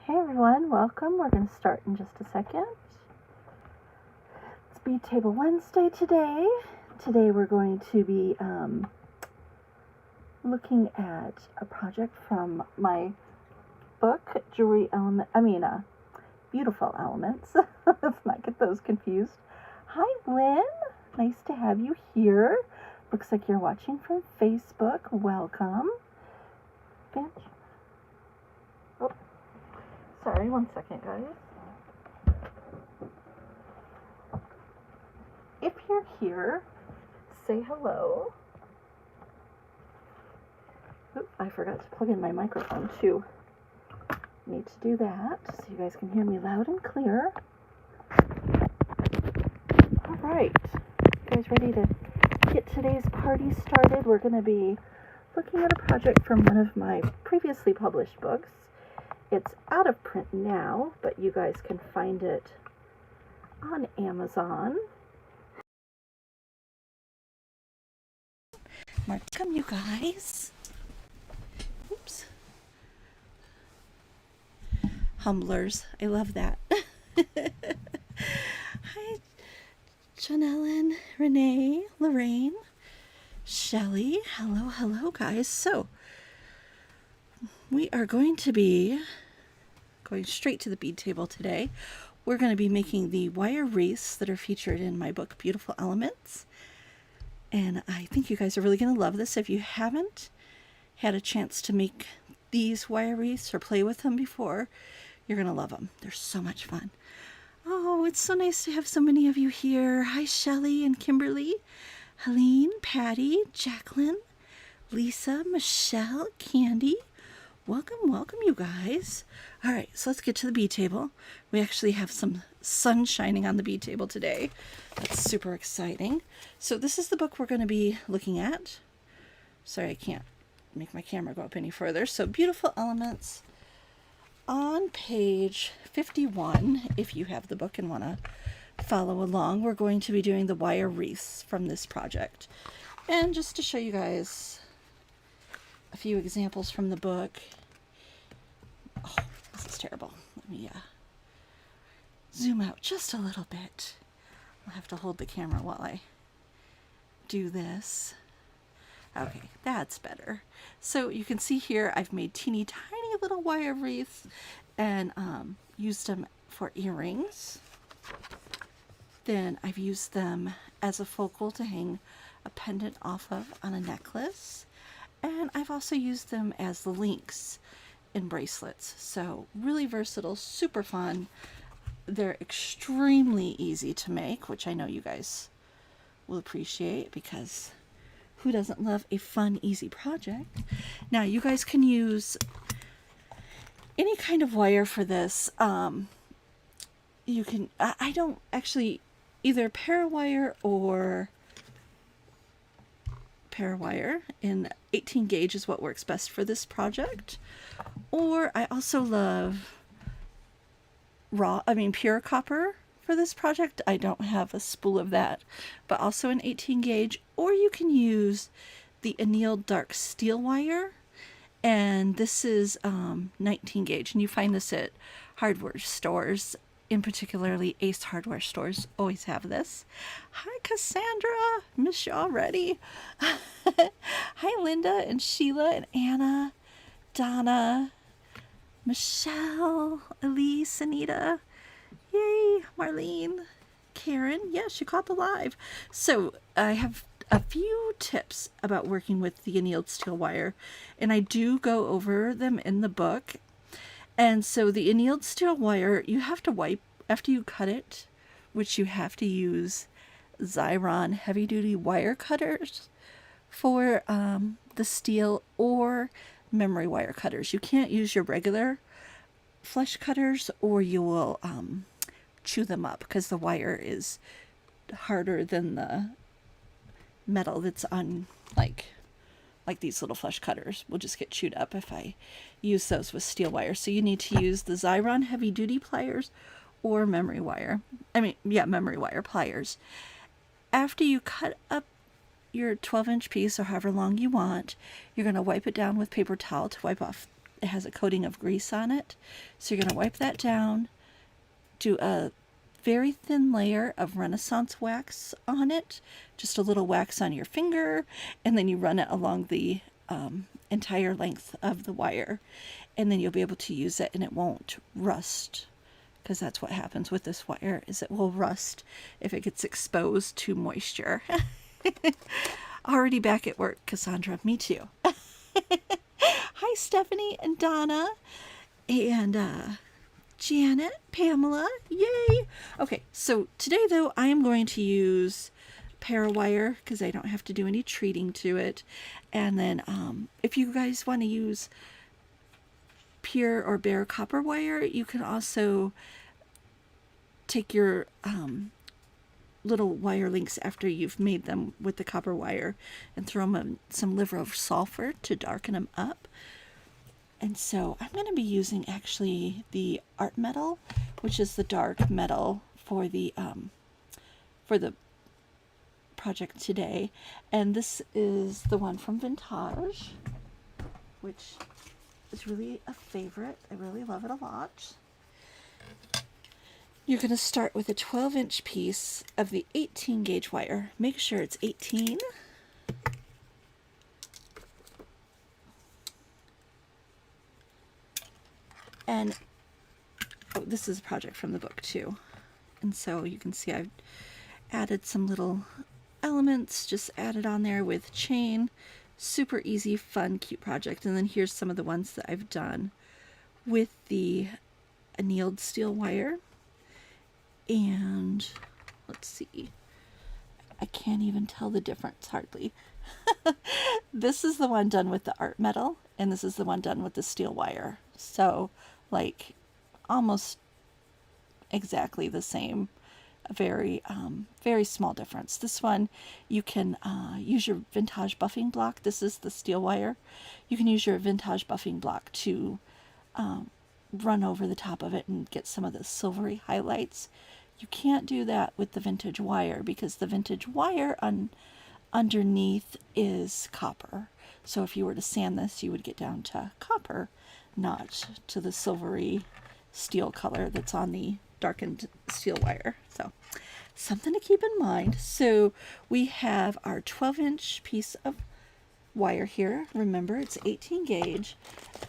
Hey everyone, welcome. We're going to start in just a second. It's Bead Table Wednesday today. Today we're going to be looking at a project from my book, Beautiful Elements. Let's not get those confused. Hi Lynn, nice to have you here. Looks like you're watching from Facebook. Welcome. Oh, sorry, one second guys. If you're here, say hello. Oop, I forgot to plug in my microphone too. Need to do that so you guys can hear me loud and clear. Alright, you guys ready to get today's party started? We're going to be looking at a project from one of my previously published books. It's out of print now, but you guys can find it on Amazon. Welcome, you guys. Oops. Humblers. I love that. Hi, Janellen, Renee, Lorraine, Shelly. Hello, guys. So, we are going to be going straight to the bead table today. We're going to be making the wire wreaths that are featured in my book, Beautiful Elements. And I think you guys are really going to love this. If you haven't had a chance to make these wire wreaths or play with them before, you're going to love them. They're so much fun. Oh, it's so nice to have so many of you here. Hi, Shelly and Kimberly, Helene, Patty, Jacqueline, Lisa, Michelle, Candy. Welcome, you guys. All right, so let's get to the bead table. We actually have some sun shining on the bead table today. That's super exciting. So this is the book we're going to be looking at. Sorry, I can't make my camera go up any further. So Beautiful Elements. On page 51, if you have the book and want to follow along, we're going to be doing the wire wreaths from this project. And just to show you guys a few examples from the book. Oh, this is terrible. Let me zoom out just a little bit. I'll have to hold the camera while I do this. Okay, that's better. So you can see here I've made teeny tiny little wire wreaths and used them for earrings. Then I've used them as a focal to hang a pendant off of on a necklace. And I've also used them as links in bracelets. So really versatile, super fun. They're extremely easy to make, which I know you guys will appreciate because who doesn't love a fun, easy project? Now, you guys can use any kind of wire for this. You can, I don't actually, either parawire or parawire in 18 gauge is what works best for this project. Or I also love pure copper for this project. I don't have a spool of that, but also an 18 gauge, or you can use the annealed dark steel wire, and this is 19 gauge, and you find this at hardware stores, in particularly Ace hardware stores always have this. Hi Cassandra, miss you already. Hi Linda and Sheila and Anna, Donna, Michelle, Elise, Anita, yay, Marlene, Karen, yeah, she caught the live. So I have a few tips about working with the annealed steel wire, and I do go over them in the book. And so the annealed steel wire, you have to wipe after you cut it, which you have to use Xyron heavy-duty wire cutters for the steel, or memory wire cutters. You can't use your regular flesh cutters or you will chew them up because the wire is harder than the metal that's on like these little flesh cutters will just get chewed up if I use those with steel wire. So you need to use the Xyron heavy duty pliers or memory wire. Memory wire pliers. After you cut up your 12-inch piece or however long you want, you're going to wipe it down with paper towel to wipe off it has a coating of grease on it. So you're going to wipe that down, do a very thin layer of Renaissance wax on it, just a little wax on your finger, and then you run it along the entire length of the wire, and then you'll be able to use it and it won't rust, because that's what happens with this wire, is it will rust if it gets exposed to moisture. Already back at work, Cassandra. Me too. Hi, Stephanie and Donna and Janet, Pamela. Yay! Okay, so today though I am going to use Parawire because I don't have to do any treating to it. And then if you guys want to use pure or bare copper wire, you can also take your little wire links after you've made them with the copper wire and throw them in some liver of sulfur to darken them up. And so I'm going to be using actually the art metal, which is the dark metal for the project today. And this is the one from Vintage, which is really a favorite. I really love it a lot. You're going to start with a 12-inch piece of the 18 gauge wire. Make sure it's 18. And oh, this is a project from the book too. And so you can see I've added some little elements, just added on there with chain. Super easy, fun, cute project. And then here's some of the ones that I've done with the annealed steel wire. And let's see, I can't even tell the difference hardly. This is the one done with the art metal, and this is the one done with the steel wire. So like almost exactly the same. A very very small difference. This one you can use your Vintage buffing block. This is the steel wire. You can use your Vintage buffing block to run over the top of it and get some of the silvery highlights. You can't do that with the vintage wire because the vintage wire underneath is copper. So if you were to sand this, you would get down to copper, not to the silvery steel color that's on the darkened steel wire. So something to keep in mind. So we have our 12-inch piece of wire here. Remember, it's 18 gauge.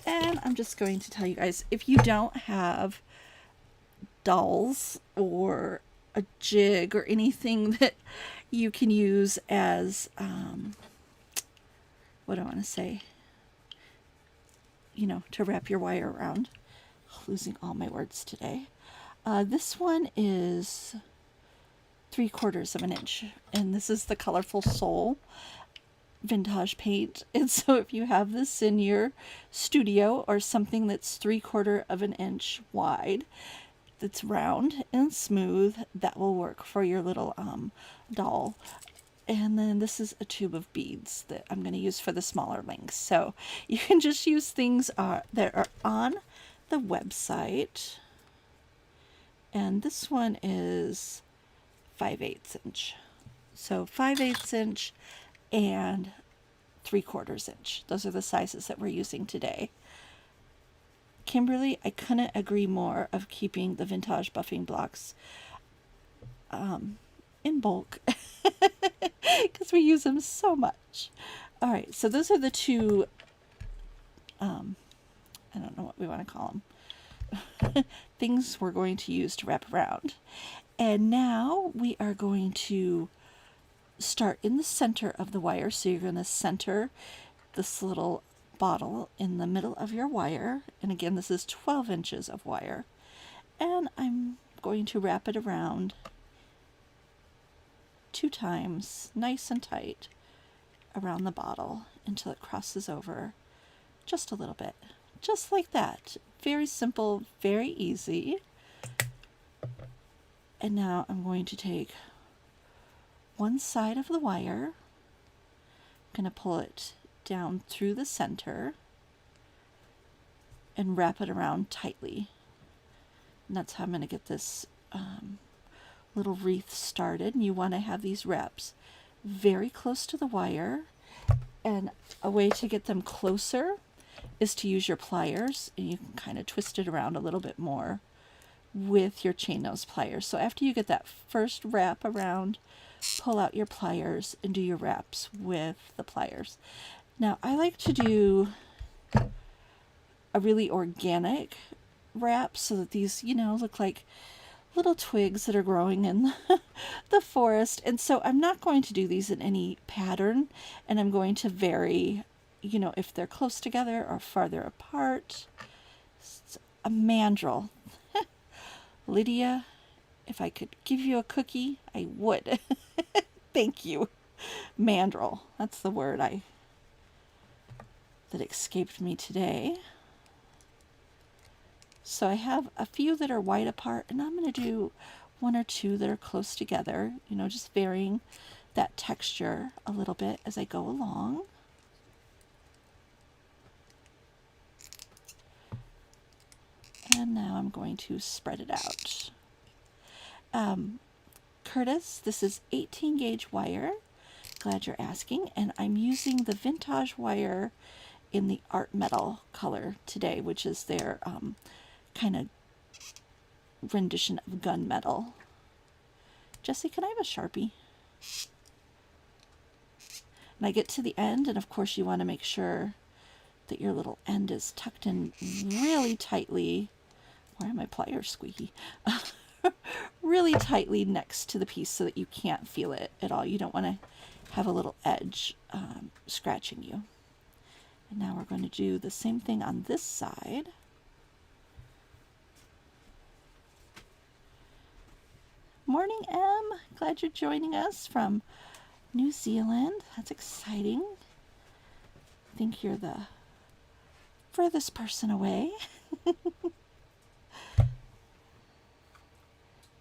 And I'm just going to tell you guys, if you don't have dolls or a jig or anything that you can use as what do I want to say, you know, to wrap your wire around. Losing all my words today. This one is 3/4 of an inch, and this is the Colorful Soul Vintage paint. And so if you have this in your studio or something that's 3/4 of an inch wide, that's round and smooth, that will work for your little doll. And then this is a tube of beads that I'm going to use for the smaller links. So you can just use things that are on the website. And this one is 5/8 inch. So 5/8 inch and 3/4 inch. Those are the sizes that we're using today. Kimberly, I couldn't agree more of keeping the Vintage buffing blocks in bulk because we use them so much. All right, so those are the two, I don't know what we want to call them, things we're going to use to wrap around. And now we are going to start in the center of the wire. So you're going to center this little bottle in the middle of your wire. And again, this is 12 inches of wire. And I'm going to wrap it around 2 times, nice and tight, around the bottle until it crosses over just a little bit. Just like that. Very simple, very easy. And now I'm going to take one side of the wire, I'm going to pull it down through the center and wrap it around tightly. And that's how I'm going to get this little wreath started. And you want to have these wraps very close to the wire. And a way to get them closer is to use your pliers, and you can kind of twist it around a little bit more with your chain nose pliers. So after you get that first wrap around, pull out your pliers and do your wraps with the pliers. Now I like to do a really organic wrap so that these, you know, look like little twigs that are growing in the forest. And so I'm not going to do these in any pattern, and I'm going to vary, you know, if they're close together or farther apart. It's a mandrel. Lydia, if I could give you a cookie, I would. Thank you. Mandrel. That's the word that escaped me today. So I have a few that are wide apart, and I'm going to do one or two that are close together, you know, just varying that texture a little bit as I go along. And now I'm going to spread it out. Curtis, this is 18 gauge wire. Glad you're asking. And I'm using the vintage wire in the art metal color today, which is their kind of rendition of gunmetal. Jesse, can I have a Sharpie? And I get to the end, and of course you want to make sure that your little end is tucked in really tightly. Why are my pliers squeaky? Really tightly next to the piece so that you can't feel it at all. You don't want to have a little edge scratching you. And now we're going to do the same thing on this side. Morning, Em. Glad you're joining us from New Zealand. That's exciting. I think you're the furthest person away.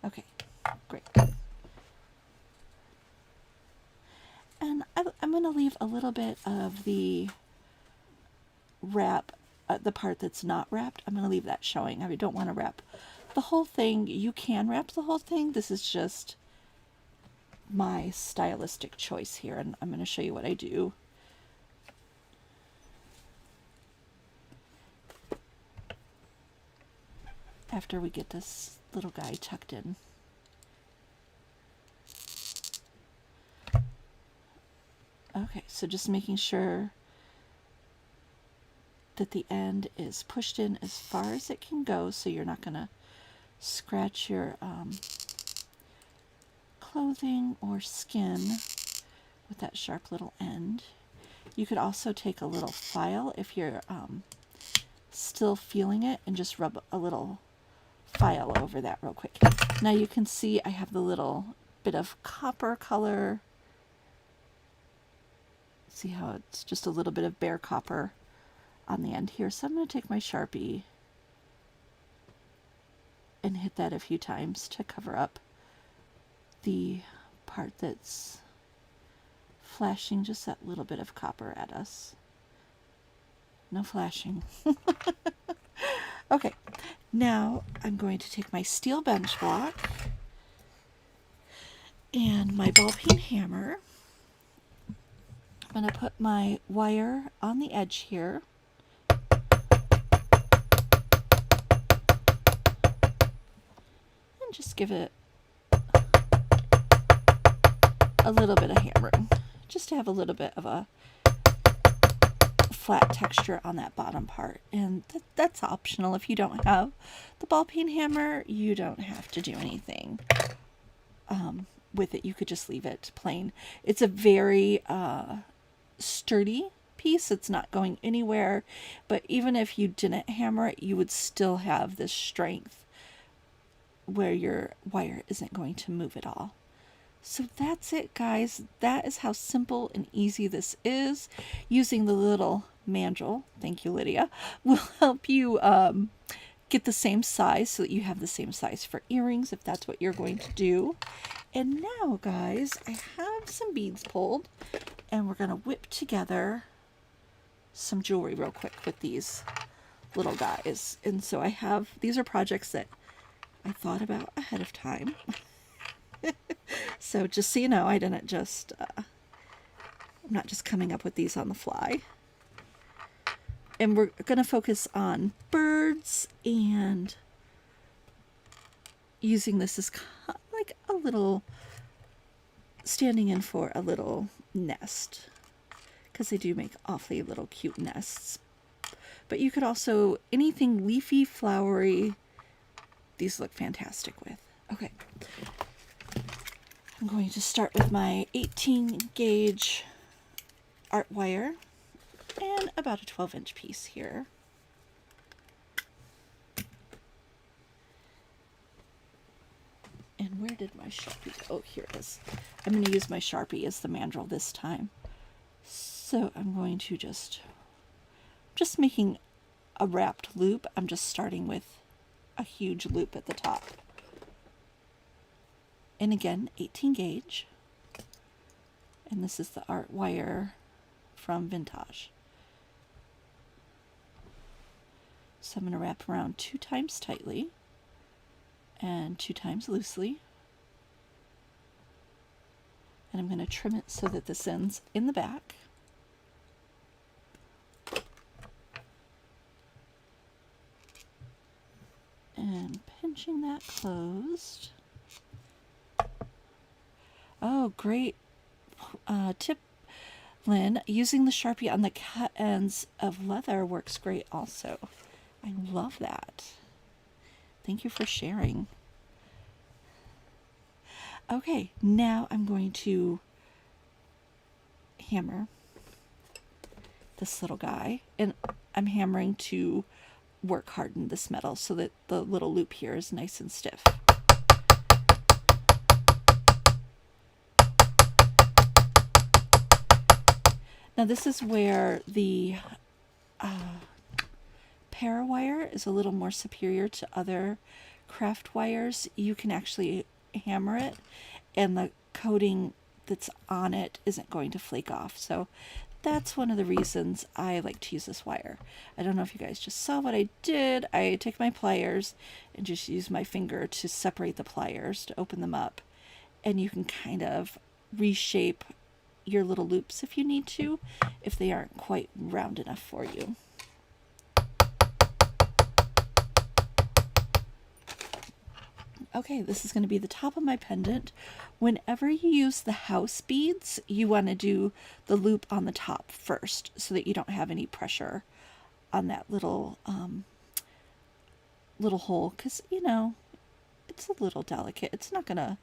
Okay, great. And I'm going to leave a little bit of the wrap, the part that's not wrapped. I'm going to leave that showing. I don't want to wrap the whole thing. You can wrap the whole thing. This is just my stylistic choice here, and I'm going to show you what I do. After we get this little guy tucked in. Okay, so just making sure that the end is pushed in as far as it can go, so you're not going to scratch your clothing or skin with that sharp little end. You could also take a little file if you're still feeling it, and just rub a little file over that real quick. Now you can see I have the little bit of copper color. See how it's just a little bit of bare copper on the end here. So I'm going to take my Sharpie and hit that a few times to cover up the part that's flashing just that little bit of copper at us. No flashing. Okay, now I'm going to take my steel bench block and my ball peen hammer. I'm going to put my wire on the edge here. And just give it a little bit of hammering, just to have a little bit of a flat texture on that bottom part. And that's optional. If you don't have the ball peen hammer, you don't have to do anything with it. You could just leave it plain. It's a very sturdy piece. It's not going anywhere, but even if you didn't hammer it, you would still have this strength where your wire isn't going to move at all. So that's it, guys. That is how simple and easy this is. Using the little mandrel, thank you, Lydia, will help you get the same size so that you have the same size for earrings if that's what you're going to do. And now, guys, I have some beads pulled, and we're going to whip together some jewelry real quick with these little guys. And so I have, these are projects that I thought about ahead of time. So just so you know, I didn't just, I'm not just coming up with these on the fly. And we're going to focus on birds and using this as like a little, standing in for a little nest, because they do make awfully little cute nests. But you could also, anything leafy, flowery, these look fantastic with. Okay. I'm going to start with my 18 gauge art wire and about a 12-inch piece here. And where did my Sharpie go? Oh, here it is. I'm going to use my Sharpie as the mandrel this time. So I'm going to just making a wrapped loop. I'm just starting with a huge loop at the top. And again, 18 gauge. And this is the art wire from Vintage. So I'm going to wrap around 2 times tightly and 2 times loosely. And I'm going to trim it so that this ends in the back. And pinching that closed. Oh, great tip, Lynn. Using the Sharpie on the cut ends of leather works great also. I love that. Thank you for sharing. Okay, now I'm going to hammer this little guy. And I'm hammering to work harden this metal so that the little loop here is nice and stiff. Now this is where the parawire is a little more superior to other craft wires. You can actually hammer it and the coating that's on it isn't going to flake off. So that's one of the reasons I like to use this wire. I don't know if you guys just saw what I did. I take my pliers and just use my finger to separate the pliers to open them up. And you can kind of reshape your little loops if you need to, if they aren't quite round enough for you. Okay, this is going to be the top of my pendant. Whenever you use the house beads, you want to do the loop on the top first so that you don't have any pressure on that little little hole, because, you know, it's a little delicate. It's not going to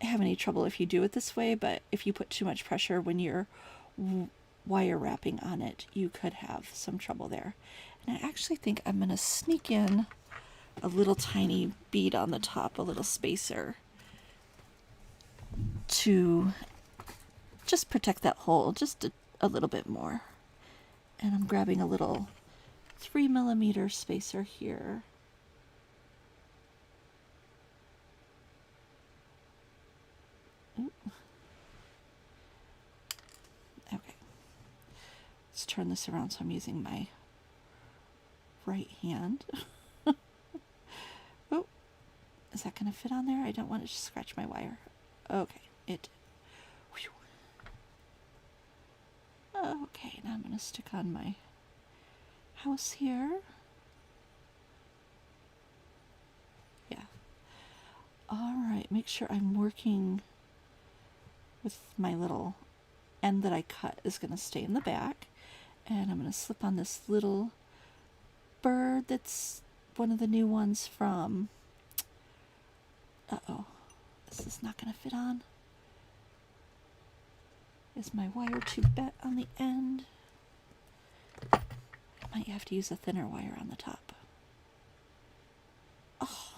have any trouble if you do it this way, but if you put too much pressure when you're wire wrapping on it, you could have some trouble there. And I actually think I'm going to sneak in a little tiny bead on the top, a little spacer, to just protect that hole just a little bit more. And I'm grabbing a little 3mm spacer here. Ooh. Okay. Let's turn this around so I'm using my right hand. Oh, is that going to fit on there? I don't want it to scratch my wire. Okay, it did. Okay, now I'm going to stick on my house here. Yeah. Alright, make sure I'm working with my little end that I cut is going to stay in the back. And I'm going to slip on this little bird that's one of the new ones from... Uh-oh. This is not going to fit on. Is my wire too bent on the end? I might have to use a thinner wire on the top. Oh,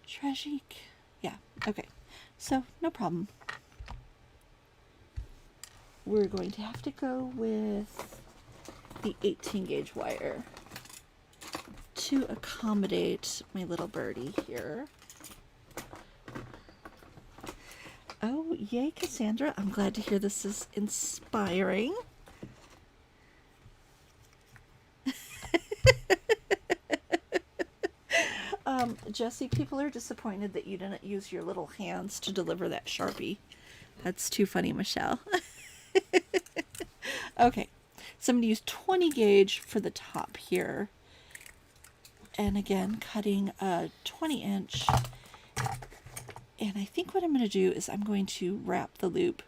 tragic. Yeah, okay. So, no problem. We're going to have to go with the 18 gauge wire to accommodate my little birdie here. Oh, yay, Cassandra. I'm glad to hear this is inspiring. Jesse, people are disappointed that you didn't use your little hands to deliver that Sharpie. That's too funny, Michelle. Okay, So I'm going to use 20 gauge for the top here. And again, cutting a 20-inch. And I think what I'm going to do is I'm going to wrap the loop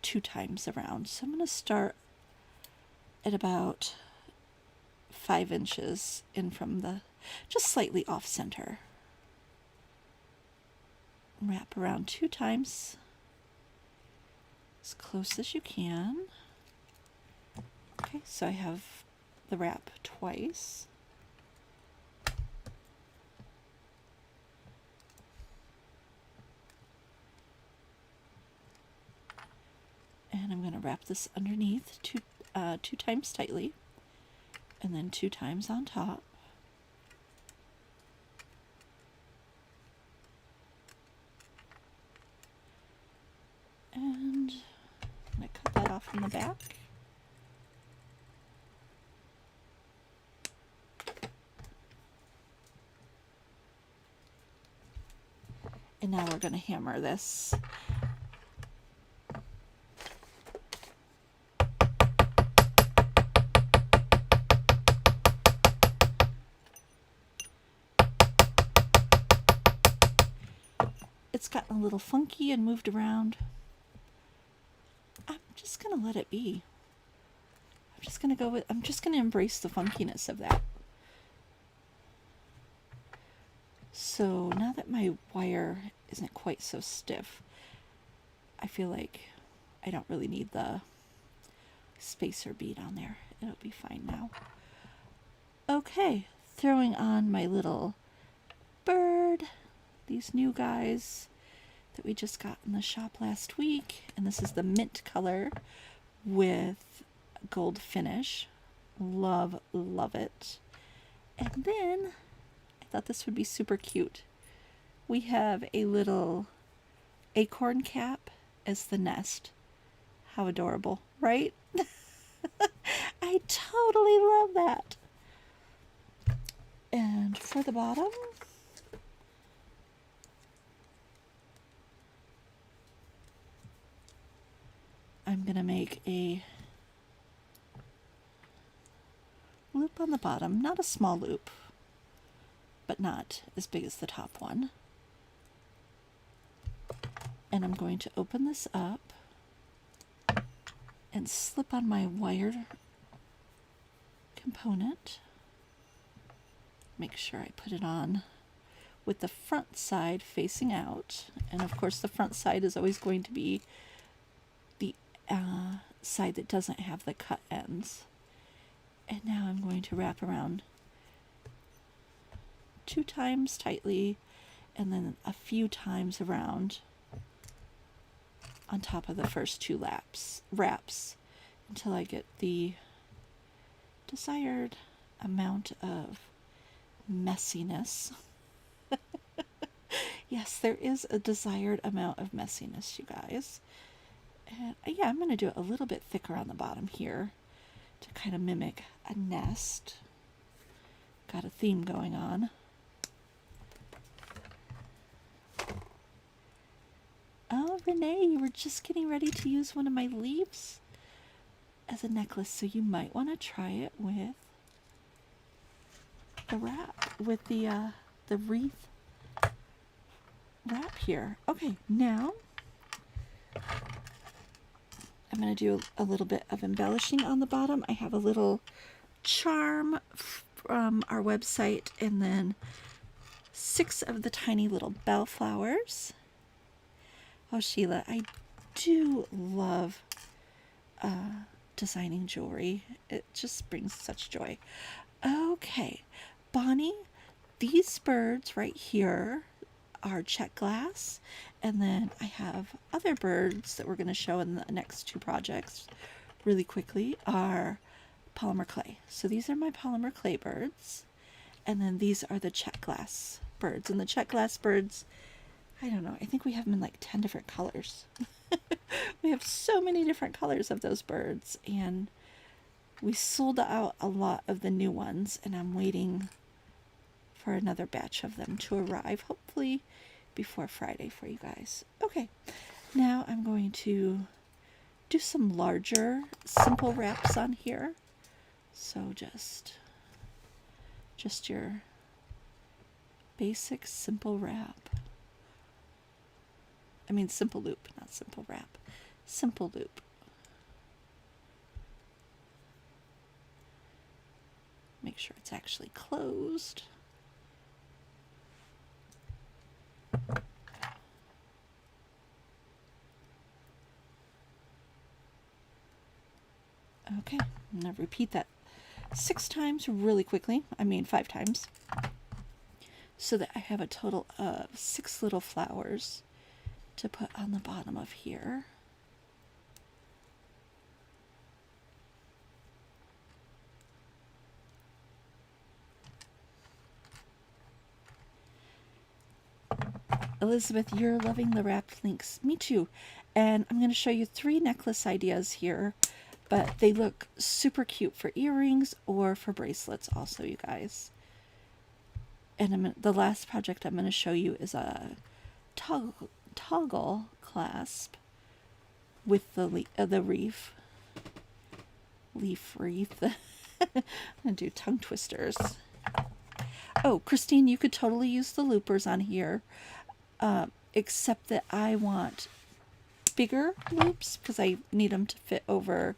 2 times around. So I'm going to start at about 5 inches in from the, just slightly off center. Wrap around 2 times, as close as you can. Okay, so I have the wrap twice. And I'm going to wrap this underneath 2 times tightly, and then 2 times on top. And I'm going to cut that off from the back. And now we're going to hammer this. It's gotten a little funky and moved around. I'm just going to let it be. I'm just going to embrace the funkiness of that. So now that my wire isn't quite so stiff, I feel like I don't really need the spacer bead on there. It'll be fine now. Okay, throwing on my little bird, these new guys that we just got in the shop last week. And this is the mint color with gold finish. Love, love it. And then I thought this would be super cute. We have a little acorn cap as the nest. How adorable, right? I totally love that. And for the bottom, I'm going to make a loop on the bottom, not a small loop, but not as big as the top one. And I'm going to open this up and slip on my wire component. Make sure I put it on with the front side facing out. And of course the front side is always going to be the side that doesn't have the cut ends. And now I'm going to wrap around 2 times tightly and then a few times around on top of the first 2 wraps until I get the desired amount of messiness. Yes, there is a desired amount of messiness, you guys. And yeah, I'm going to do it a little bit thicker on the bottom here to kind of mimic a nest. Got a theme going on. Oh, Renee, you were just getting ready to use one of my leaves as a necklace, so you might want to try it with the wrap, with the wreath wrap here. Okay, now I'm going to do a little bit of embellishing on the bottom. I have a little charm from our website, and then 6 of the tiny little bell flowers. Oh, Sheila, I do love designing jewelry. It just brings such joy. Okay, Bonnie, these birds right here are check glass, and then I have other birds that we're going to show in the next 2 projects really quickly are polymer clay. So these are my polymer clay birds, and then these are the check glass birds. And the check glass birds, I don't know, I think we have them in like 10 different colors. We have so many different colors of those birds, and we sold out a lot of the new ones, and I'm waiting for another batch of them to arrive, hopefully before Friday for you guys. Okay, now I'm going to do some larger simple wraps on here. So just your basic simple wrap. I mean simple loop, not simple wrap. Simple loop. Make sure it's actually closed. Okay, I'm going to repeat that 6 times really quickly. I mean 5 times. So that I have a total of 6 little flowers to put on the bottom of here. Elizabeth, you're loving the wrapped links. Me too. And I'm going to show you 3 necklace ideas here, but they look super cute for earrings or for bracelets also, you guys. And the last project I'm going to show you is a toggle clasp with the leaf wreath. I'm going to do tongue twisters. Oh, Christine, you could totally use the loopers on here, except that I want bigger loops because I need them to fit over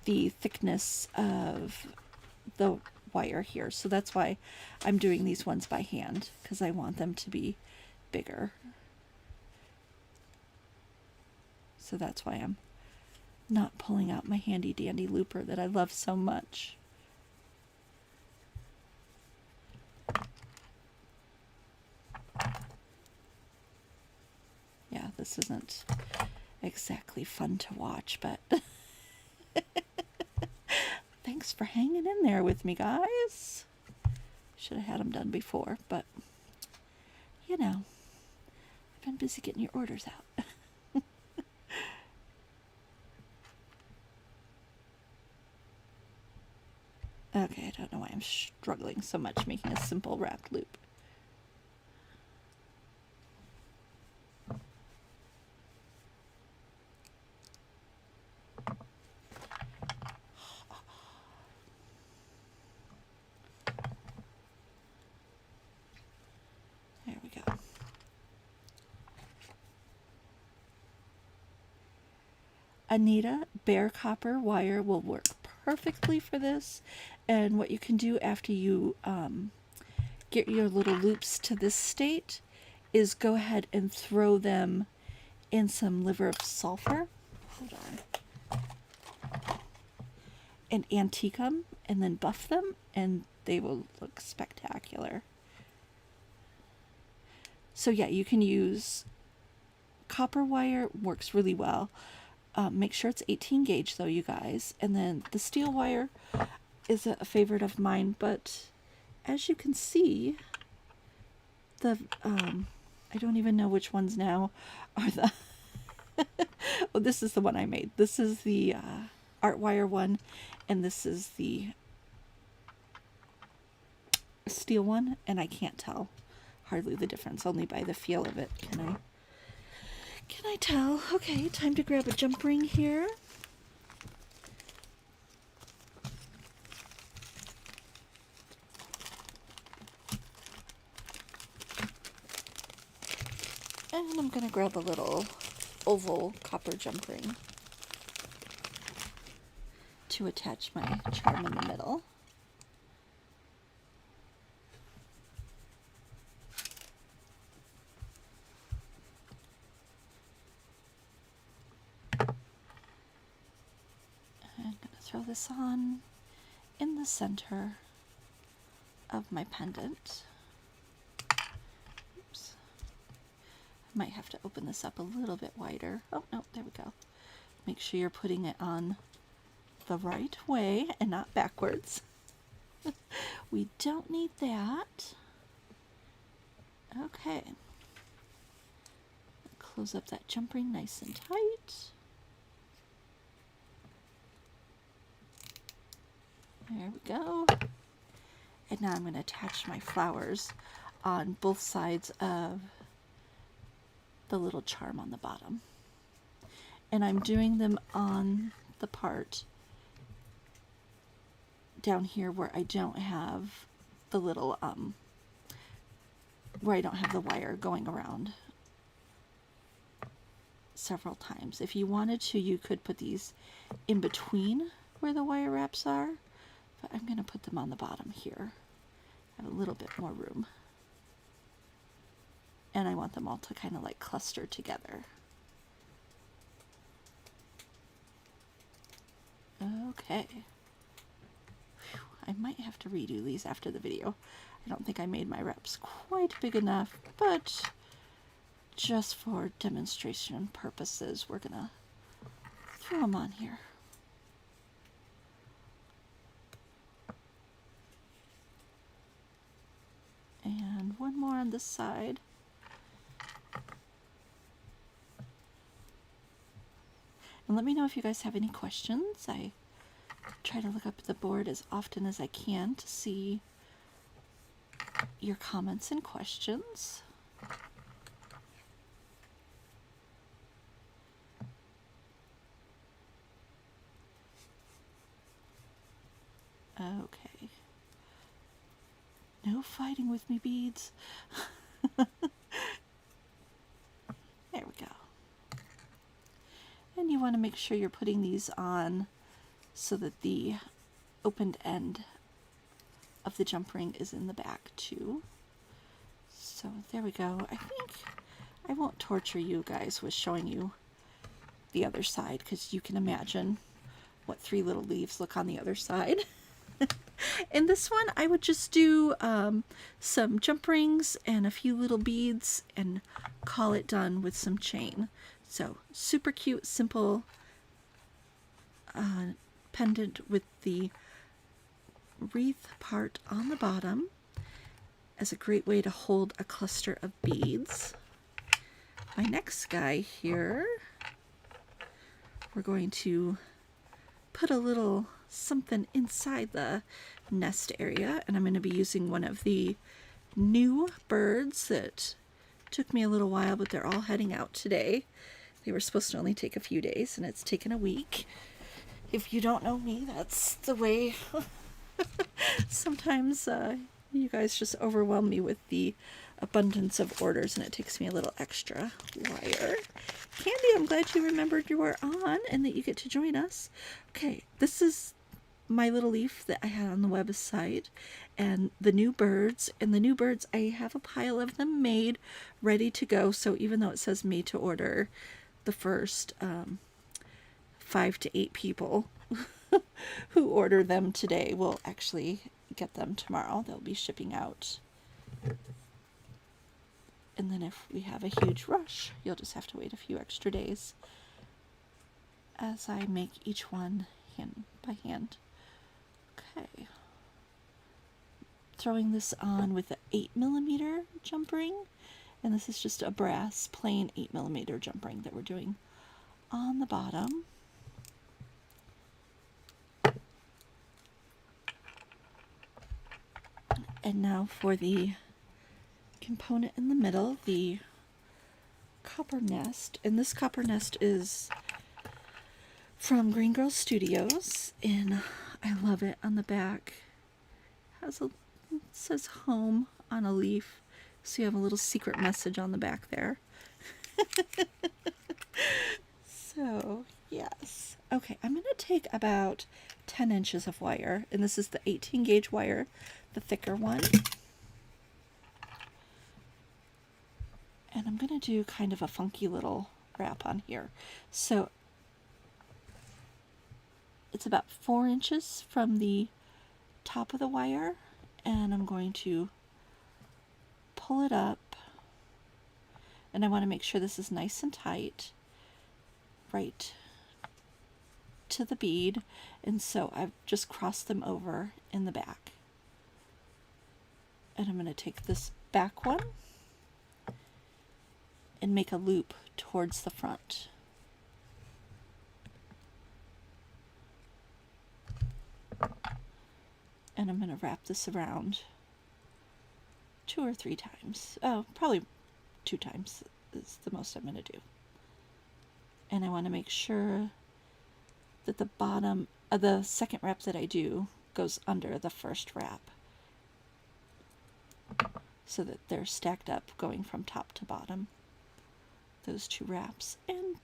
the thickness of the wire here. So that's why I'm doing these ones by hand, because I want them to be bigger. So that's why I'm not pulling out my handy dandy looper that I love so much. Yeah, this isn't exactly fun to watch, but thanks for hanging in there with me, guys. Should have had them done before, but you know, I've been busy getting your orders out. Okay, I don't know why I'm struggling so much making a simple wrapped loop. There we go. Anita, bare copper wire will work perfectly for this. And what you can do after you get your little loops to this state is go ahead and throw them in some liver of sulfur. Hold on. And antique them and then buff them, and they will look spectacular. So yeah, you can use copper wire, works really well. Make sure it's 18 gauge though, you guys. And then the steel wire is a favorite of mine, but as you can see, the I don't even know which ones now are the oh, this is the one I made. This is the art wire one, and this is the steel one, and I can't tell hardly the difference, only by the feel of it can I tell. Okay, time to grab a jump ring here. And I'm going to grab a little oval copper jump ring to attach my charm in the middle. I'm going to throw this on in the center of my pendant. Oops. I might have to open this up a little bit wider. Oh, no, there we go. Make sure you're putting it on the right way and not backwards. We don't need that. Okay. Close up that jump ring nice and tight. There we go. And now I'm going to attach my flowers on both sides of the little charm on the bottom. and I'm doing them on the part down here where I don't have the little, where I don't have the wire going around several times. If you wanted to, you could put these in between where the wire wraps are, but I'm going to put them on the bottom here. I have a little bit more room. And I want them all to kind of like cluster together. Okay. Whew. I might have to redo these after the video. I don't think I made my reps quite big enough, but just for demonstration purposes, we're gonna throw them on here. And one more on this side. And let me know if you guys have any questions. I try to look up the board as often as I can to see your comments and questions. Okay. No fighting with me, beads. There we go. And you want to make sure you're putting these on so that the opened end of the jump ring is in the back too. So there we go. I think I won't torture you guys with showing you the other side, because you can imagine what 3 little leaves look on the other side. In this one, I would just do some jump rings and a few little beads and call it done with some chain. So super cute, simple pendant with the wreath part on the bottom as a great way to hold a cluster of beads. My next guy here, we're going to put a little something inside the nest area, and I'm going to be using one of the new birds that took me a little while, but they're all heading out today. They were supposed to only take a few days, and it's taken a week. If you don't know me, that's the way. Sometimes you guys just overwhelm me with the abundance of orders, and it takes me a little extra wire. Candy, I'm glad you remembered you were on and that you get to join us. Okay, this is my little leaf that I had on the website, and the new birds. And the new birds, I have a pile of them made, ready to go. So even though it says made to order, the first 5 to 8 people who order them today will actually get them tomorrow. They'll be shipping out. And then if we have a huge rush, you'll just have to wait a few extra days as I make each one hand by hand. Okay. Throwing this on with an 8mm jump ring. And this is just a brass plain 8mm jump ring that we're doing on the bottom. And now for the component in the middle, the copper nest. And this copper nest is from Green Girl Studios, and I love it. On the back has it says home on a leaf, so you have a little secret message on the back there. So yes, okay, I'm gonna take about 10 inches of wire, and this is the 18 gauge wire, the thicker one. And I'm going to do kind of a funky little wrap on here. So it's about 4 inches from the top of the wire, and I'm going to pull it up, and I want to make sure this is nice and tight right to the bead, and so I've just crossed them over in the back. And I'm going to take this back one and make a loop towards the front. And I'm going to wrap this around 2 or 3 times. Oh, probably 2 times is the most I'm going to do. and I want to make sure that the bottom of the second wrap that I do goes under the first wrap, so that they're stacked up going from top to bottom, those two wraps. And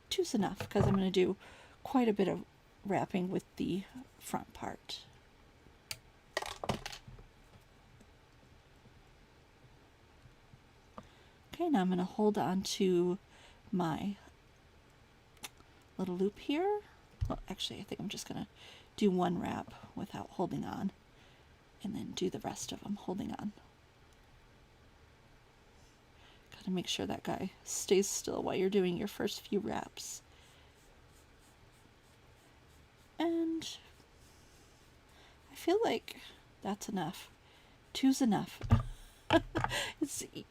two's enough because I'm going to do quite a bit of wrapping with the front part. Okay, now I'm going to hold on to my little loop here. Well, actually, I think I'm just going to do one wrap without holding on, and then do the rest of them holding on. Got to make sure that guy stays still while you're doing your first few wraps. And I feel like that's enough. Two's enough.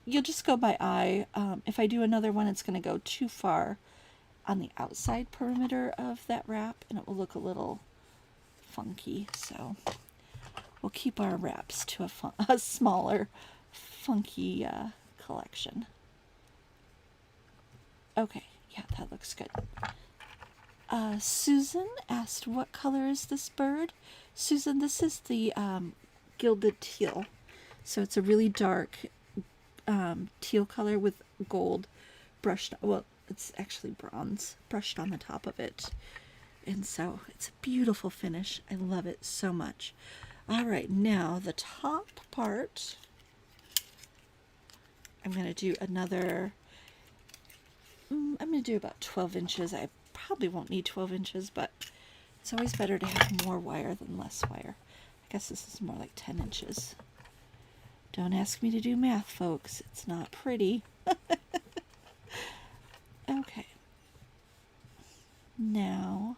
You'll just go by eye. If I do another one, it's going to go too far on the outside perimeter of that wrap, and it will look a little funky. So we'll keep our wraps to a smaller, funky collection. Okay, yeah, that looks good. Susan asked, what color is this bird? Susan, this is the gilded teal. So it's a really dark teal color with gold brushed, well, it's actually bronze brushed on the top of it. And so it's a beautiful finish. I love it so much. All right, now the top part, I'm going to do another, I'm going to do about 12 inches. I probably won't need 12 inches, but it's always better to have more wire than less wire. I guess this is more like 10 inches. Don't ask me to do math, folks. It's not pretty. Okay. Now,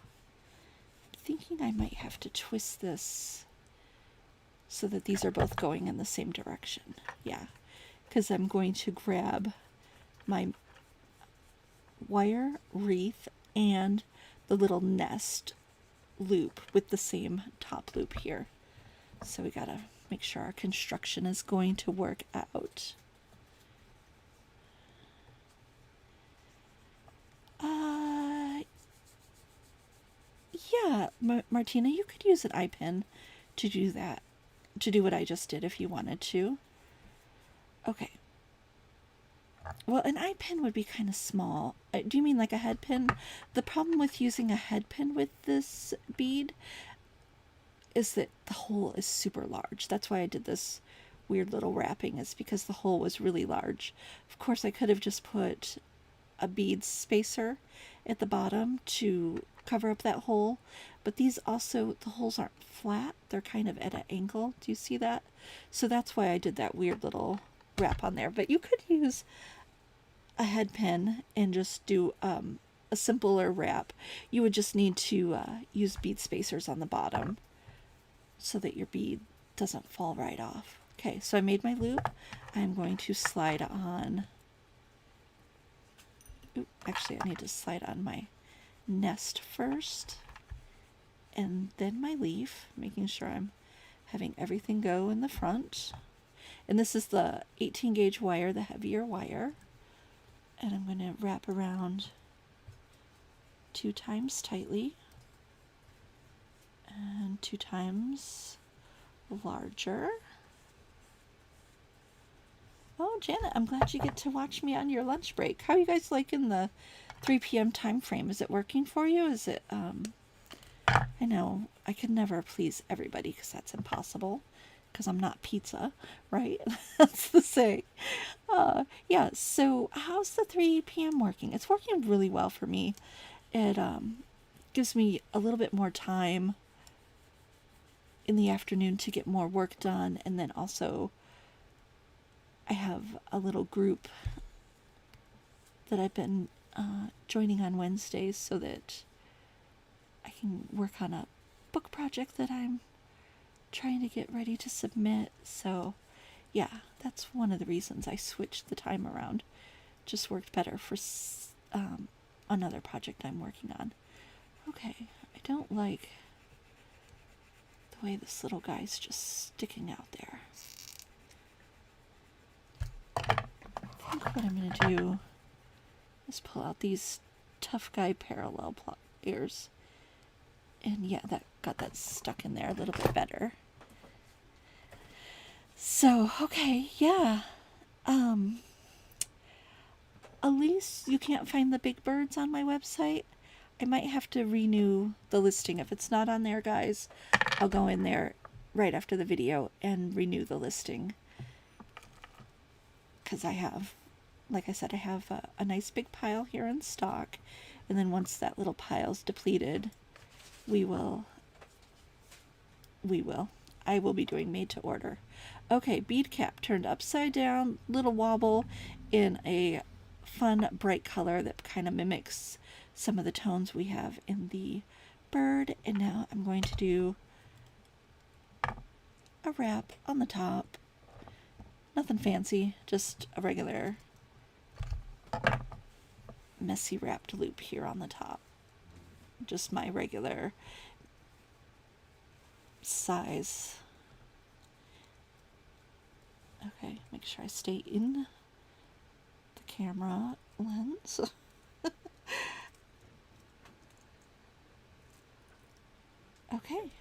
I'm thinking I might have to twist this so that these are both going in the same direction. Yeah, because I'm going to grab my wire wreath and the little nest loop with the same top loop here. So we gotta make sure our construction is going to work out. Yeah, Martina, you could use an eye pen to do that, to do what I just did if you wanted to. Okay. Well, an eye pen would be kind of small. Do you mean like a head pin? The problem with using a head pin with this bead is that the hole is super large. That's why I did this weird little wrapping, is because the hole was really large. Of course, I could have just put a bead spacer at the bottom to cover up that hole, but these also, the holes aren't flat, they're kind of at an angle. Do you see that? So that's why I did that weird little wrap on there. But you could use a head pin and just do a simpler wrap. You would just need to use bead spacers on the bottom so that your bead doesn't fall right off. Okay, so I made my loop. I'm going to slide on, actually I need to slide on my nest first and then my leaf, making sure I'm having everything go in the front. And this is the 18 gauge wire, the heavier wire. And I'm going to wrap around 2 times tightly and 2 times larger. Oh, Janet, I'm glad you get to watch me on your lunch break. How are you guys liking the 3 p.m. time frame? Is it working for you? Is it, I know I can never please everybody because that's impossible, because I'm not pizza, right? That's the saying. Yeah, so how's the 3 p.m. working? It's working really well for me. It gives me a little bit more time in the afternoon to get more work done, and then also I have a little group that I've been joining on Wednesdays so that I can work on a book project that I'm trying to get ready to submit. So yeah, that's one of the reasons I switched the time around. Just worked better for another project I'm working on. Okay, I don't like the way this little guy's just sticking out there. I think what I'm going to do is pull out these Tough Guy parallel pliers. And yeah, that got that stuck in there a little bit better. So, okay, yeah. At least you can't find the big birds on my website. I might have to renew the listing. If it's not on there, guys, I'll go in there right after the video and renew the listing. Because I have, like I said, I have a nice big pile here in stock. And then once that little pile's depleted, I will be doing made to order. Okay, bead cap turned upside down, little wobble in a fun bright color that kind of mimics some of the tones we have in the bird. And now I'm going to do a wrap on the top. Nothing fancy, just a regular messy wrapped loop here on the top. Just my regular size. Okay, make sure I stay in the camera lens. Okay.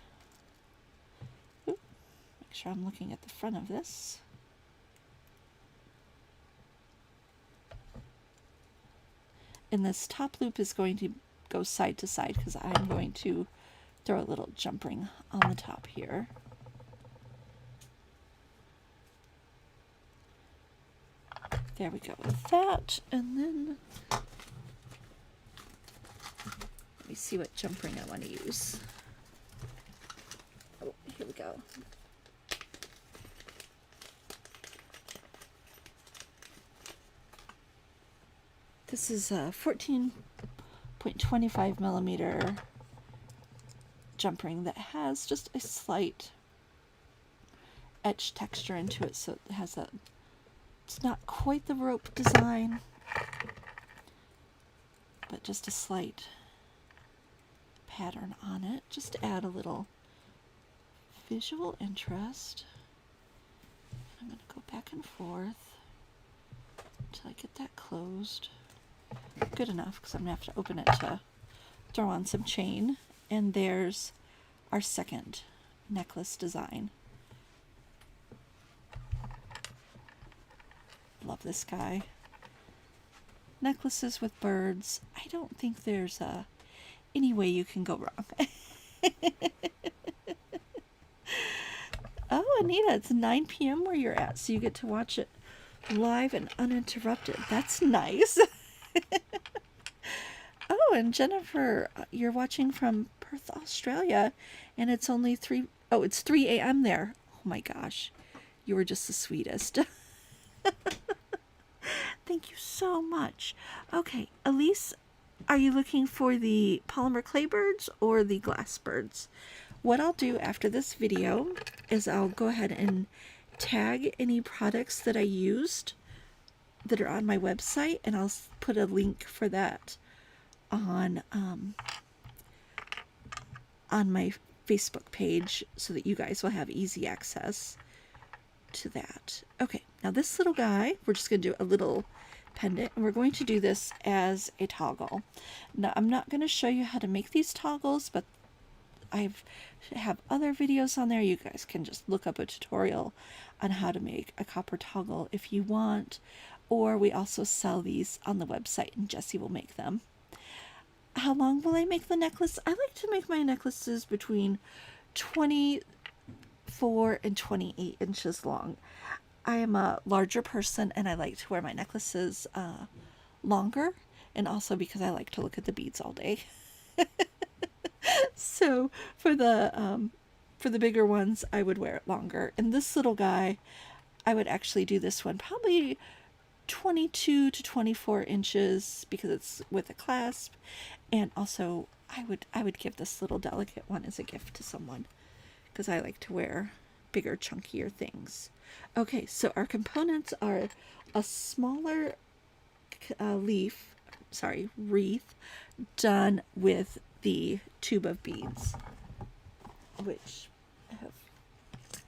Oop. Make sure I'm looking at the front of this. And this top loop is going to go side to side because I'm going to throw a little jump ring on the top here. There we go with that. And then let me see what jump ring I want to use. Oh, here we go. This is a 14.25 millimeter jump ring that has just a slight etch texture into it, so it has a, it's not quite the rope design, but just a slight pattern on it, just to add a little visual interest. I'm going to go back and forth until I get that closed. Good enough, because I'm going to have to open it to throw on some chain. And there's our second necklace design. Love this guy. Necklaces with birds. I don't think there's any way you can go wrong. Oh, Anita, it's 9 p.m. where you're at, so you get to watch it live and uninterrupted. That's nice. Oh, and Jennifer, you're watching from Perth, Australia, and it's only 3 a.m. there. Oh my gosh, you were just the sweetest. Thank you so much. Okay, Elise, are you looking for the polymer clay birds or the glass birds? What I'll do after this video is I'll go ahead and tag any products that I used that are on my website, and I'll put a link for that on my Facebook page so that you guys will have easy access to that. Okay, now this little guy, we're just going to do a little pendant, and we're going to do this as a toggle. Now, I'm not going to show you how to make these toggles, but I have other videos on there. You guys can just look up a tutorial on how to make a copper toggle if you want, or we also sell these on the website, and Jessie will make them. How long will I make the necklace? I like to make my necklaces between 24 and 28 inches long. I am a larger person, and I like to wear my necklaces longer, and also because I like to look at the beads all day. So for the bigger ones, I would wear it longer. And this little guy, I would actually do this one probably 22 to 24 inches because it's with a clasp. And also I would give this little delicate one as a gift to someone because I like to wear bigger, chunkier things. Okay, so our components are a smaller wreath done with the tube of beads, which have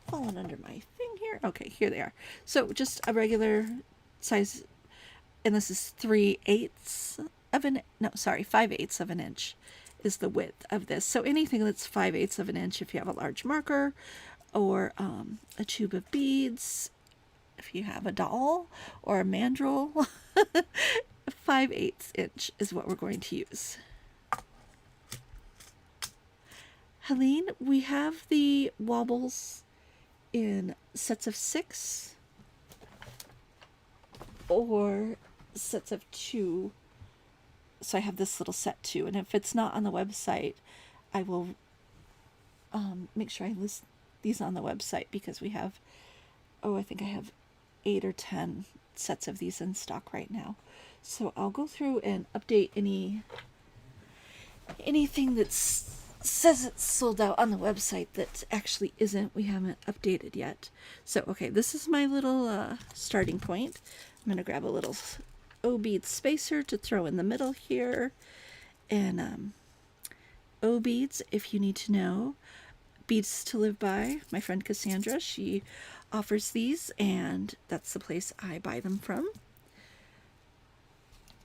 fallen under my thing here. Okay, here they are. So just a regular size, and this is 3/8 of an, no, sorry, 5/8 of an inch is the width of this. So anything that's 5/8 of an inch, if you have a large marker or a tube of beads, if you have a doll or a mandrel, 5/8 inch is what we're going to use. Helene, we have the wobbles in sets of 6 or sets of 2. So I have this little set too, and if it's not on the website, I will make sure I list these on the website, because we have, I think I have 8 or 10 sets of these in stock right now. So I'll go through and update anything that says it's sold out on the website that actually isn't. We haven't updated yet. So okay, this is my little starting point. I'm going to grab a little O-bead spacer to throw in the middle here. And O-beads, if you need to know, Beads to Live By, my friend Cassandra, she offers these, and that's the place I buy them from.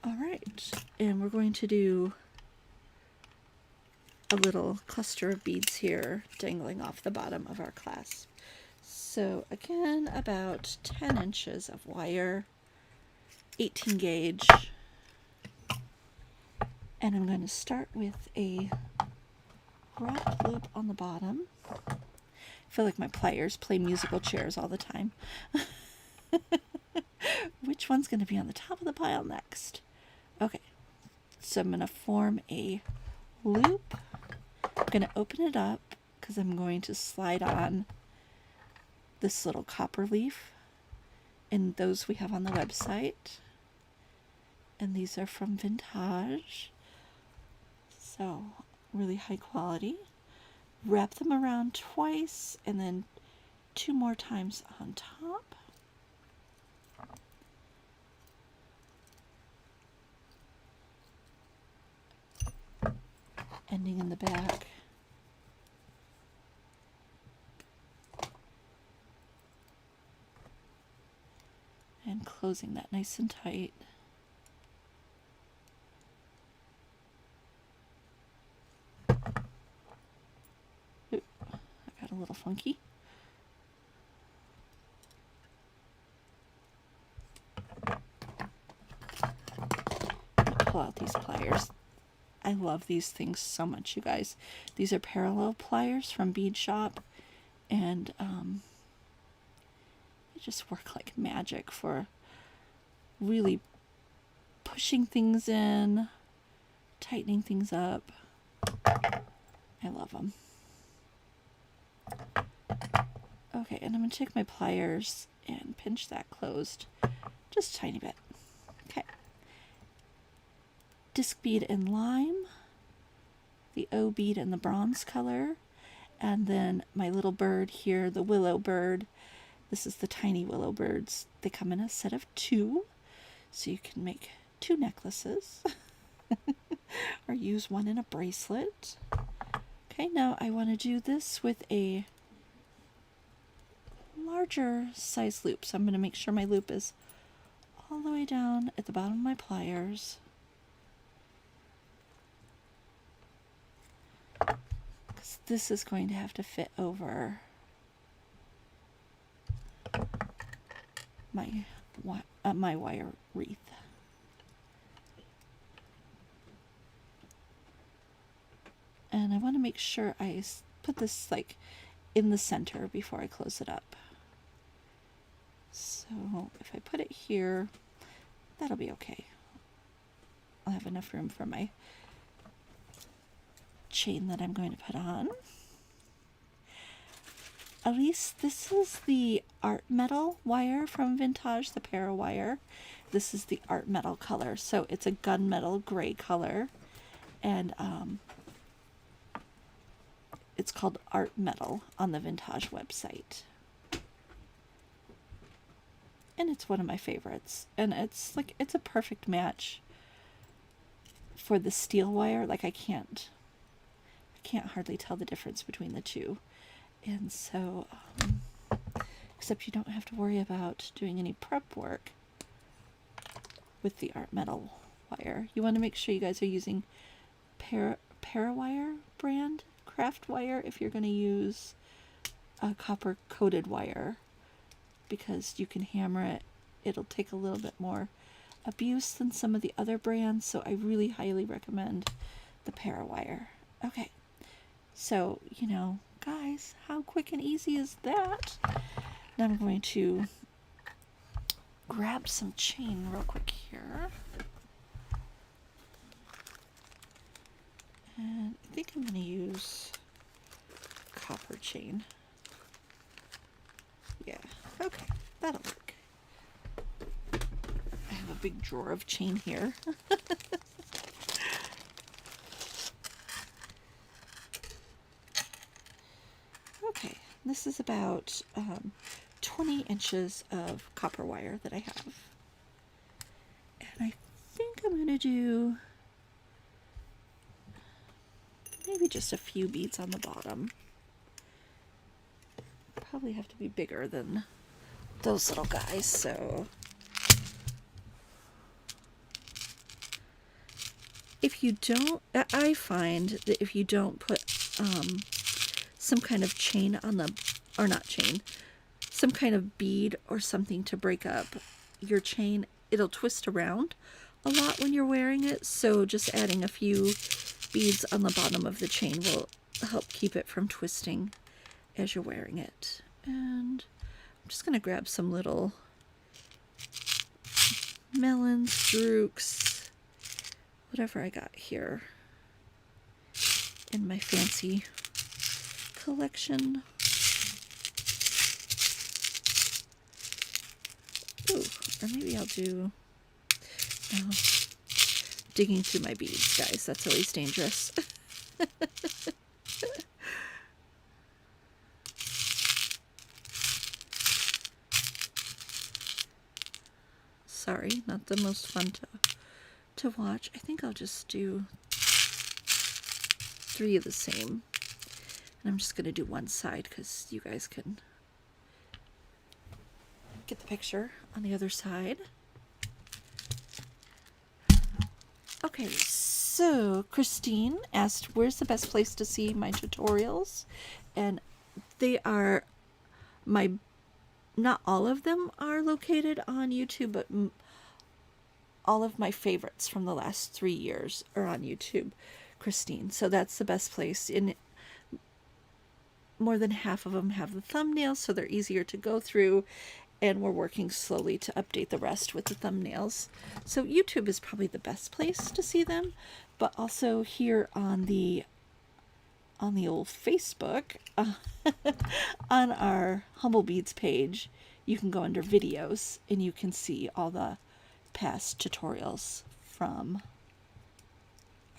All right, and we're going to do a little cluster of beads here dangling off the bottom of our clasp. So again, about 10 inches of wire, 18 gauge, and I'm going to start with a wrap loop on the bottom. I feel like my pliers play musical chairs all the time. Which one's going to be on the top of the pile next? Okay, so I'm going to form a loop. I'm going to open it up because I'm going to slide on this little copper leaf, and those we have on the website, and these are from Vintage, so really high quality. Wrap them around twice and then 2 more times on top. Ending in the back. And closing that nice and tight. Ooh, I got a little funky. Pull out these pliers. I love these things so much, you guys. These are parallel pliers from Bead Shop, and they just work like magic for really pushing things in, tightening things up. I love them. Okay, and I'm going to take my pliers and pinch that closed just a tiny bit. Okay. Disc bead in lime, the O bead in the bronze color, and then my little bird here, the willow bird. This is the tiny willow birds. They come in a set of 2, so you can make 2 necklaces or use one in a bracelet. Okay, now I want to do this with a larger size loop, so I'm going to make sure my loop is all the way down at the bottom of my pliers. Because this is going to have to fit over my wire wreath. And I want to make sure I put this like in the center before I close it up. So if I put it here, that'll be okay. I'll have enough room for my chain that I'm going to put on. Elise, this is the art metal wire from Vintage, the para wire. This is the art metal color, so it's a gunmetal gray color, and it's called art metal on the Vintage website. And it's one of my favorites, and it's like, it's a perfect match for the steel wire. Like I can't hardly tell the difference between the two. And so, except you don't have to worry about doing any prep work with the art metal wire. You want to make sure you guys are using Parawire brand craft wire if you're going to use a copper coated wire, because you can hammer it. It'll take a little bit more abuse than some of the other brands, so I really highly recommend the Parawire. Okay, so, you know, guys, how quick and easy is that? Now I'm going to grab some chain real quick here. And I think I'm going to use copper chain. Yeah, okay, that'll work. I have a big drawer of chain here. Okay, this is about 20 inches of copper wire that I have. And I think I'm going to do maybe just a few beads on the bottom. Probably have to be bigger than those little guys, so if you don't, I find that if you don't put some kind of chain on the, or not chain, some kind of bead or something to break up your chain, it'll twist around a lot when you're wearing it. So just adding a few beads on the bottom of the chain will help keep it from twisting as you're wearing it. And I'm just going to grab some little melons, drooks, whatever I got here in my fancy collection. Ooh, or maybe I'll do, digging through my beads, guys, that's always dangerous. Sorry, not the most fun to watch. I think I'll just do 3 of the same. And I'm just going to do one side because you guys can get the picture on the other side. Okay, so Christine asked, where's the best place to see my tutorials? And they are, not all of them are located on YouTube, but all of my favorites from the last 3 years are on YouTube, Christine. So that's the best place. In more than half of them have the thumbnails, so they're easier to go through, and we're working slowly to update the rest with the thumbnails. So YouTube is probably the best place to see them, but also here on the old Facebook, on our Humble Beads page, you can go under videos and you can see all the past tutorials from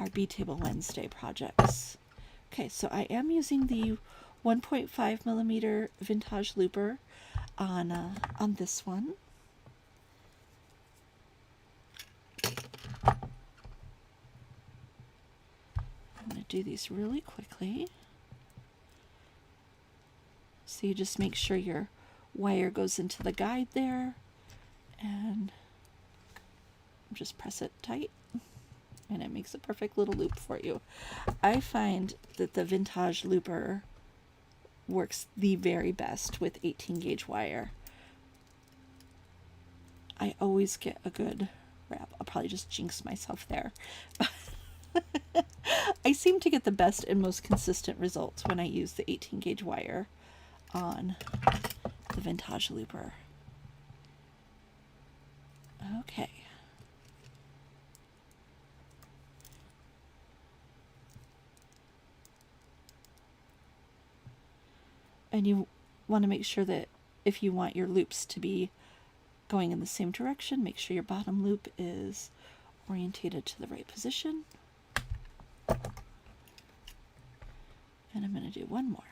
our Bead Table Wednesday projects. Okay, so I am using the 1.5 millimeter vintage looper on this one. I'm going to do these really quickly. So you just make sure your wire goes into the guide there, and just press it tight, and it makes a perfect little loop for you. I find that the vintage looper works the very best with 18 gauge wire. I always get a good wrap. I'll probably just jinx myself there. I seem to get the best and most consistent results when I use the 18 gauge wire on the vintage looper. Okay. And you want to make sure that if you want your loops to be going in the same direction, make sure your bottom loop is orientated to the right position. And I'm going to do one more.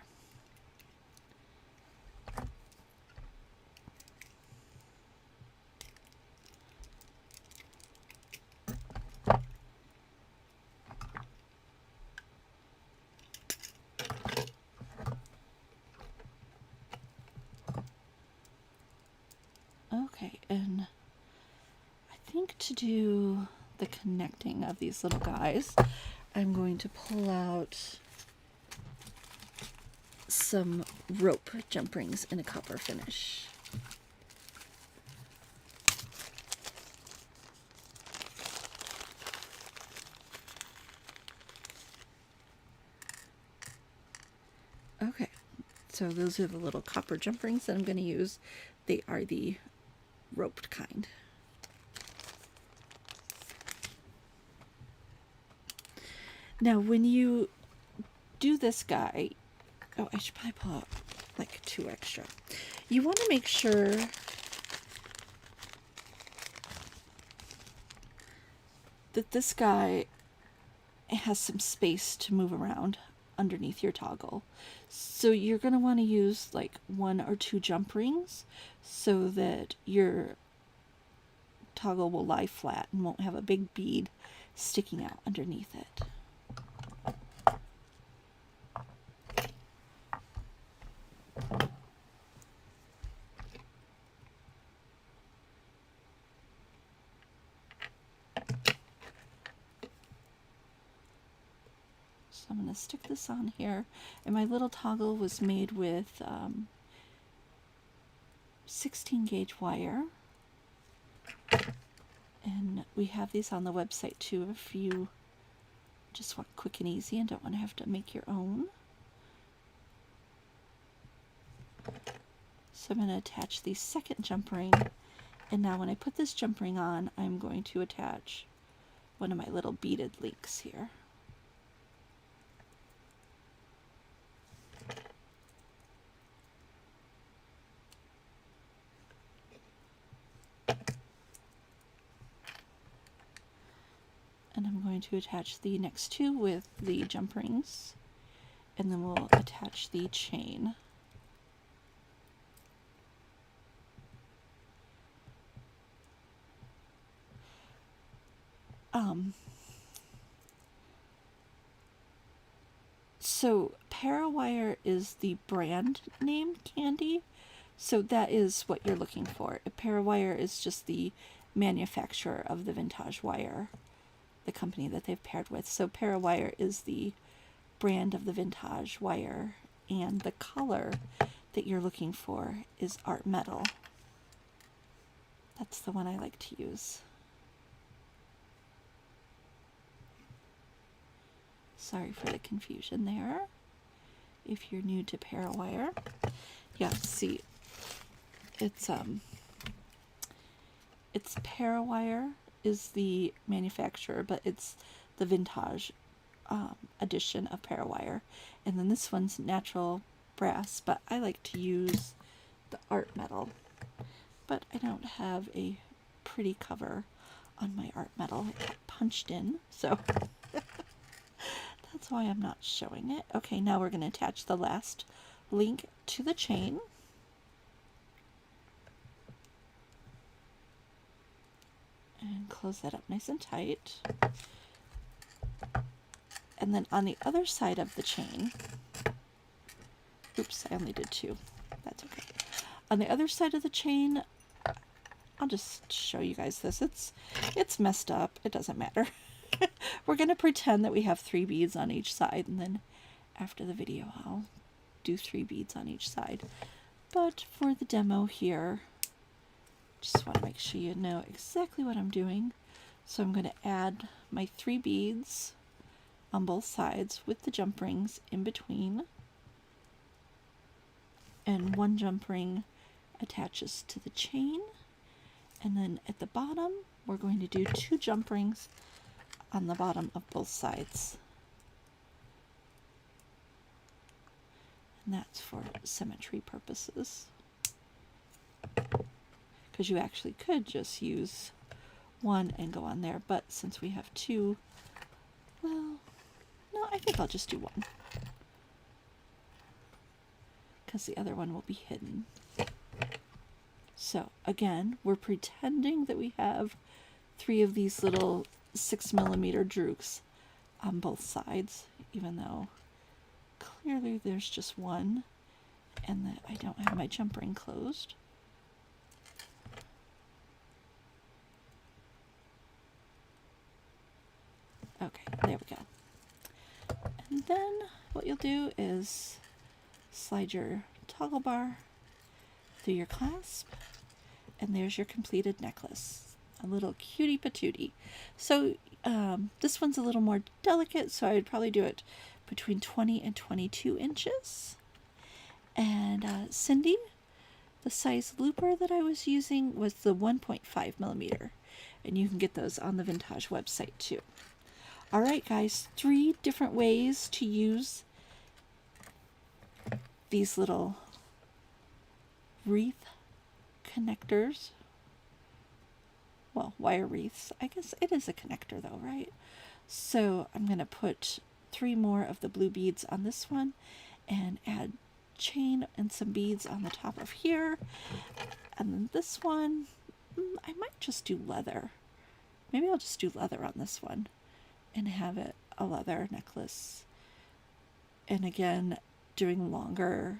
Okay, and I think to do the connecting of these little guys, I'm going to pull out some rope jump rings in a copper finish. Okay, so those are the little copper jump rings that I'm going to use. They are the roped kind. Now, when you do this guy, oh, I should probably pull out like 2 extra. You want to make sure that this guy has some space to move around underneath your toggle. So you're going to want to use like 1 or 2 jump rings so that your toggle will lie flat and won't have a big bead sticking out underneath it. So I'm going to stick this on here, and my little toggle was made with 16 gauge wire, and we have these on the website too if you just want quick and easy and don't want to have to make your own. So I'm going to attach the second jump ring, and now when I put this jump ring on, I'm going to attach one of my little beaded links here. And I'm going to attach the next 2 with the jump rings, and then we'll attach the chain. So Parawire is the brand name candy, so that is what you're looking for. Parawire is just the manufacturer of the vintage wire, the company that they've paired with. So Parawire is the brand of the vintage wire, and the color that you're looking for is Art Metal. That's the one I like to use. Sorry for the confusion there. If you're new to Parawire, yeah, see, it's Parawire is the manufacturer, but it's the vintage edition of Parawire, and then this one's natural brass, but I like to use the Art Metal. But I don't have a pretty cover on my Art Metal. It got punched in, so that's why I'm not showing it. Okay, now we're going to attach the last link to the chain. And close that up nice and tight. And then on the other side of the chain, oops, I only did 2. That's okay. On the other side of the chain, I'll just show you guys this. It's messed up. It doesn't matter. We're going to pretend that we have 3 beads on each side, and then after the video I'll do 3 beads on each side. But for the demo here, just want to make sure you know exactly what I'm doing. So I'm going to add my 3 beads on both sides with the jump rings in between, and 1 jump ring attaches to the chain, and then at the bottom we're going to do 2 jump rings on the bottom of both sides, and that's for symmetry purposes, because you actually could just use 1 and go on there, but since we have 2, well, no, I think I'll just do 1, because the other one will be hidden. So again, we're pretending that we have 3 of these little 6mm drooks on both sides, even though clearly there's just 1, and that I don't have my jump ring closed. Okay, there we go. And then what you'll do is slide your toggle bar through your clasp, and there's your completed necklace. A little cutie patootie. So this one's a little more delicate, so I would probably do it between 20 and 22 inches. And Cindy, the size looper that I was using was the 1.5 millimeter. And you can get those on the Vintage website too. All right, guys, 3 different ways to use these little wreath connectors. Well, wire wreaths. I guess it is a connector though, right? So I'm going to put 3 more of the blue beads on this one and add chain and some beads on the top of here. And then this one, I might just do leather. Maybe I'll just do leather on this one and have it a leather necklace. And again, doing longer,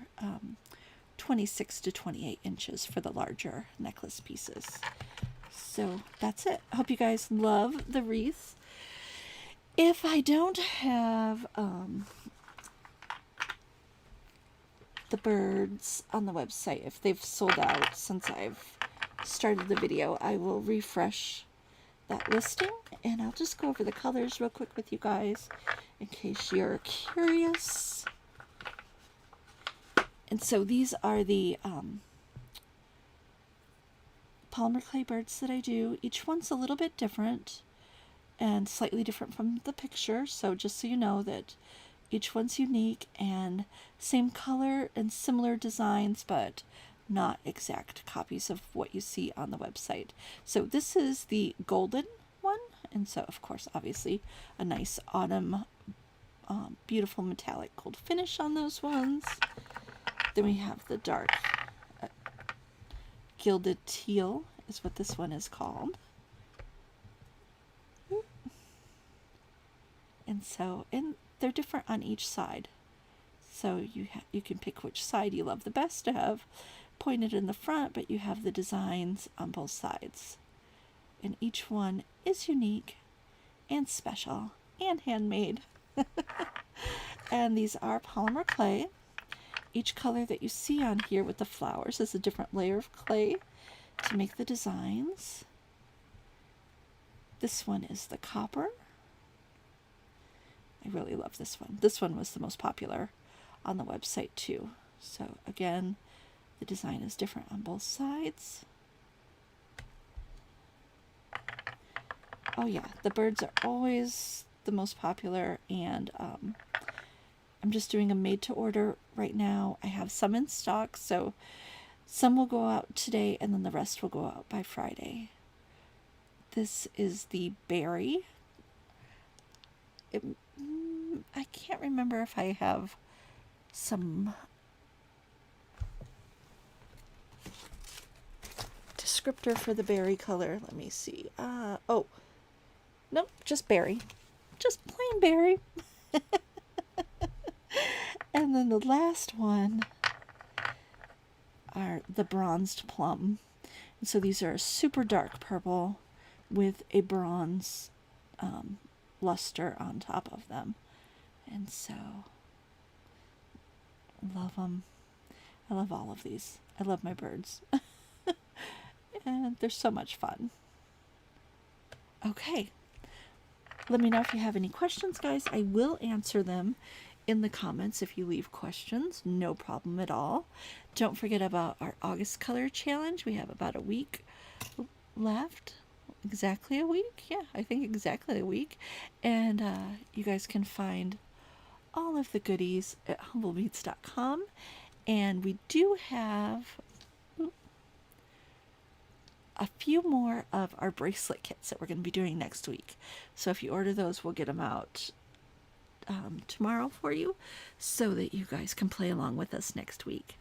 26 to 28 inches for the larger necklace pieces. So that's it. I hope you guys love the wreaths. If I don't have the birds on the website, if they've sold out since I've started the video, I will refresh that listing, and I'll just go over the colors real quick with you guys in case you're curious. And so these are the polymer clay birds that I do. Each one's a little bit different and slightly different from the picture, so just so you know that each one's unique and same color and similar designs, but not exact copies of what you see on the website. So this is the golden one, and so of course obviously a nice autumn beautiful metallic gold finish on those ones. Then we have the dark gilded teal is what this one is called. And so, and they're different on each side. So you can pick which side you love the best to have pointed in the front, but you have the designs on both sides. And each one is unique and special and handmade. And these are polymer clay. Each color that you see on here with the flowers is a different layer of clay to make the designs. This one is the copper. I really love this one. This one was the most popular on the website too. So again, the design is different on both sides. Oh yeah, the birds are always the most popular, and I'm just doing a made to order right now. I have some in stock, so some will go out today and then the rest will go out by Friday. This is the berry. I can't remember if I have some descriptor for the berry color. Let me see. Oh, nope, just berry. Just plain berry. And then the last one are the bronzed plum. And so these are a super dark purple with a bronze luster on top of them. And so, love them. I love all of these. I love my birds. And they're so much fun. Okay. Let me know if you have any questions, guys. I will answer them in the comments if you leave questions. No problem at all. Don't forget about our August color challenge. We have about a week left. Exactly a week. Yeah, I think exactly a week. And you guys can find all of the goodies at humblebeads.com. And we do have a few more of our bracelet kits that we're going to be doing next week. So if you order those, we'll get them out tomorrow for you so that you guys can play along with us next week.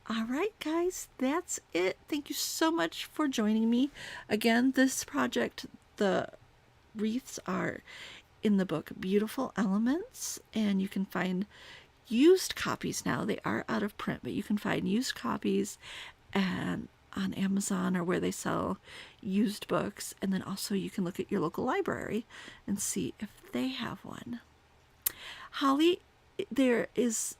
All right, guys, that's it. Thank you so much for joining me. Again, this project, the wreaths, are in the book Beautiful Elements, and you can find used copies now. They are out of print, but you can find used copies and on Amazon or where they sell used books. And then also you can look at your local library and see if they have one. Holly, there is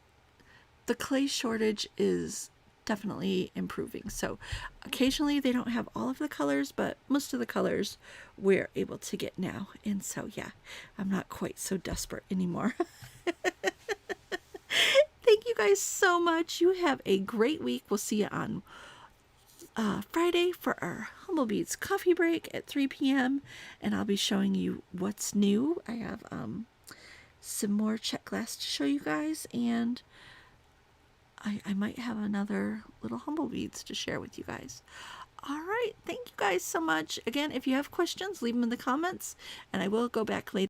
the clay shortage is definitely improving. So occasionally they don't have all of the colors, but most of the colors we're able to get now. And so, yeah, I'm not quite so desperate anymore. Thank you guys so much. You have a great week. We'll see you on Friday for our Humble Beads coffee break at 3 p.m. And I'll be showing you what's new. I have some more check glass to show you guys, and I might have another little Humble Beads to share with you guys. All right. Thank you guys so much. Again, if you have questions, leave them in the comments, and I will go back later